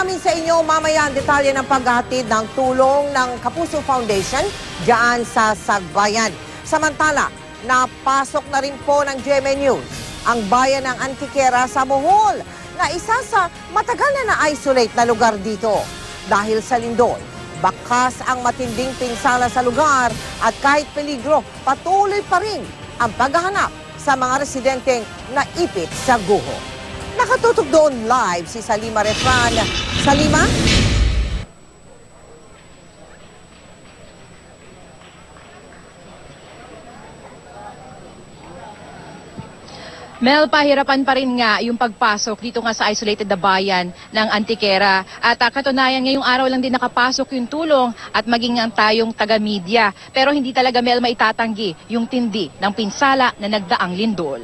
namin sa inyo mamaya ang detalye ng paghahatid ng tulong ng Kapuso Foundation diyan sa Sagbayan. Samantala, napasok na rin po ng GMA News ang bayan ng Antiquera sa Bohol na isa sa matagal na na-isolate na lugar dito. Dahil sa lindol, bakas ang matinding pinsala sa lugar at kahit peligro, patuloy pa rin ang paghahanap sa mga residenteng naipit sa guho. Nakatutok doon live si Salima Refran. Salima? Mel, pahirapan pa rin nga yung pagpasok dito nga sa isolated na bayan ng Antiquera. At katunayan ngayong araw lang din nakapasok yung tulong at maging ang tayong taga-media. Pero hindi talaga, Mel, maitatanggi yung tindi ng pinsala na nagdaang lindol.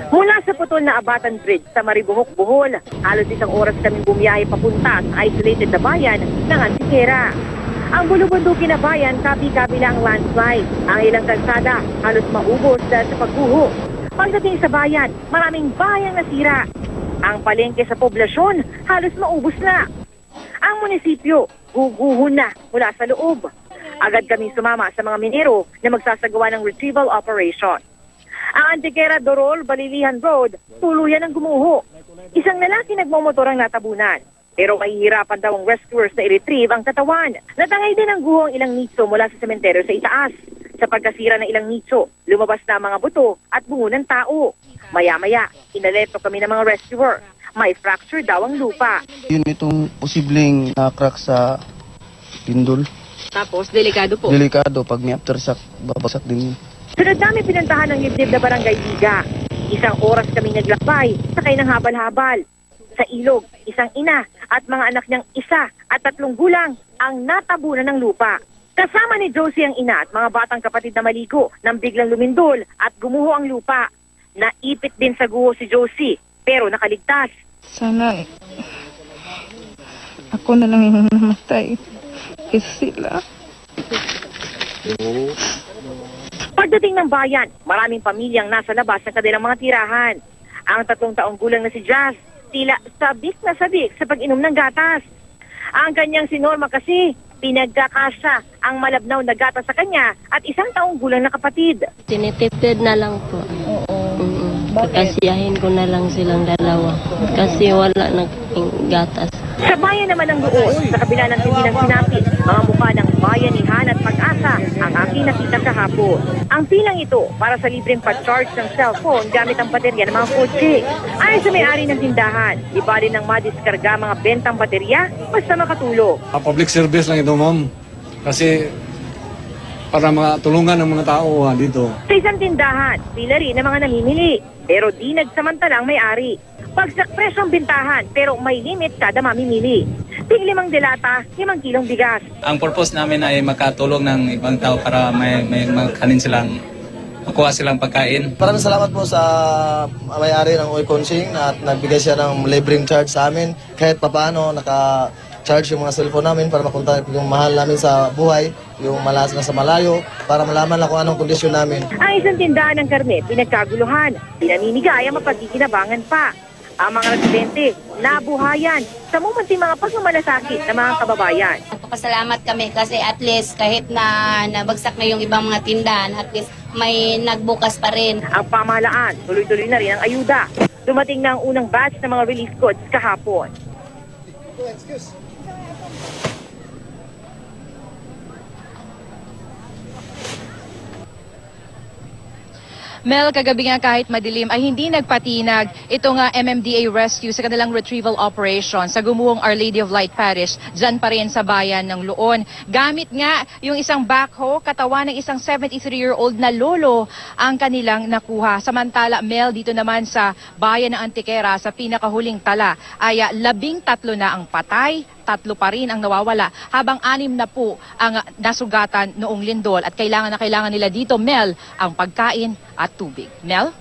Mula sa putol na Abatan Bridge sa Maribohok, Bohol, halos isang oras kaming bumiyahe papunta sa isolated na bayan ng Antiquera. Ang bulubundukin na bayan, kabi-kabila ang landslide. Ang ilang kalsada, halos maubos dahil sa pagguho. Pagdating sa bayan, maraming bayang nasira. Ang palengke sa poblasyon, halos maubos na. Ang munisipyo, guguho na mula sa loob. Agad kaming sumama sa mga minero na magsasagawa ng retrieval operation. Ang Antiquera Dorol, Balilihan Road, tuluyan ang gumuho. Isang lalaki nagmomotor ang natabunan. Pero mahihirapan daw ang rescuers na i-retrieve ang katawan. Natangay din ang guho ang ilang nicho mula sa sementeryo sa itaas. Sa pagkasira ng ilang nicho, lumabas na ang mga buto at bungo ng tao. Maya-maya, inalerto kami ng mga rescuer. May fracture daw ang lupa. Yun itong posibleng crack sa pindol. Tapos, delikado po. Delikado pag may aftershock, babagsak din. Sunod namin pinuntahan ng liblib na barangay Liga. Isang oras kami naglakbay, sakay ng habal-habal. Sa ilog, isang ina at mga anak niyang 1 at 3 gulang ang natabunan ng lupa. Kasama ni Josie ang ina at mga batang kapatid na maligo nang biglang lumindol at gumuho ang lupa. Naipit din sa guho si Josie, pero nakaligtas. Sana ako na lang yung namatay. Kasi sila. Pagdating ng bayan, maraming pamilyang nasa labas ng kanilang mga tirahan. Ang 3 taong gulang na si Jazz, tila sabik na sabik sa pag-inom ng gatas. Ang kanyang si Norma kasi, pinagkakasya ang malabnaw na gatas sa kanya at 1 taong gulang na kapatid. Tinitipid na lang po. Kasiyahin ko na lang silang dalawa kasi wala nang gatas. Sa bayan naman ng Buos, sa kabila ng hindi ng sinapit, mga mukha ng bayanihan at pag-asa ang aking nakita kahapon. Ang pilang ito para sa libreng pa-charge ng cellphone gamit ang baterya ng mga kotse. Ayon sa may-ari ng tindahan, iba rin ng madiskarga mga bentang baterya basta makatulog. Public service lang ito, ma'am. Kasi para matulungan ng mga tao dito. Sa isang tindahan, pila rin ng mga namimili. Pero di nagsamantalang may-ari. Bagsak presyo ang bintahan, pero may limit kada mamimili. Tig 5 delata, 5 kilong bigas. Ang purpose namin ay makatulong ng ibang tao para may makanin silang, makuha silang pagkain. Maraming salamat po sa may-ari ng Oy Consing at nagbigay siya ng libreng charge sa amin. Kahit papaano naka-charge yung mga cellphone namin para makunta yung mahal namin sa buhay, yung malas na sa malayo, para malaman lang kung anong kondisyon namin. Ang isang tindahan ng karne, pinagkaguluhan. Pinamimigay ang mapagkikinabangan pa. Ang mga residente, nabuhayan sa mumunting mga pagmamalasakit ng mga kababayan. Pasalamat kami kasi at least kahit na nabagsak na yung ibang mga tindahan, at least may nagbukas pa rin. Ang pamahalaan, tuloy-tuloy na rin ang ayuda. Dumating na ang unang batch ng mga relief goods kahapon. Mel, kagabi nga kahit madilim ay hindi nagpatinag ito nga MMDA Rescue sa kanilang retrieval operation sa gumuhong Our Lady of Light Parish, dyan pa rin sa bayan ng Luon. Gamit nga yung isang backhoe, katawan ng isang 73-year-old na lolo ang kanilang nakuha. Samantala, Mel, dito naman sa bayan ng Antiquera sa pinakahuling tala ay 13 na ang patay, 3 pa rin ang nawawala, habang 6 na po ang nasugatan noong lindol at kailangan nila dito, Mel, ang pagkain at tubig. Mel?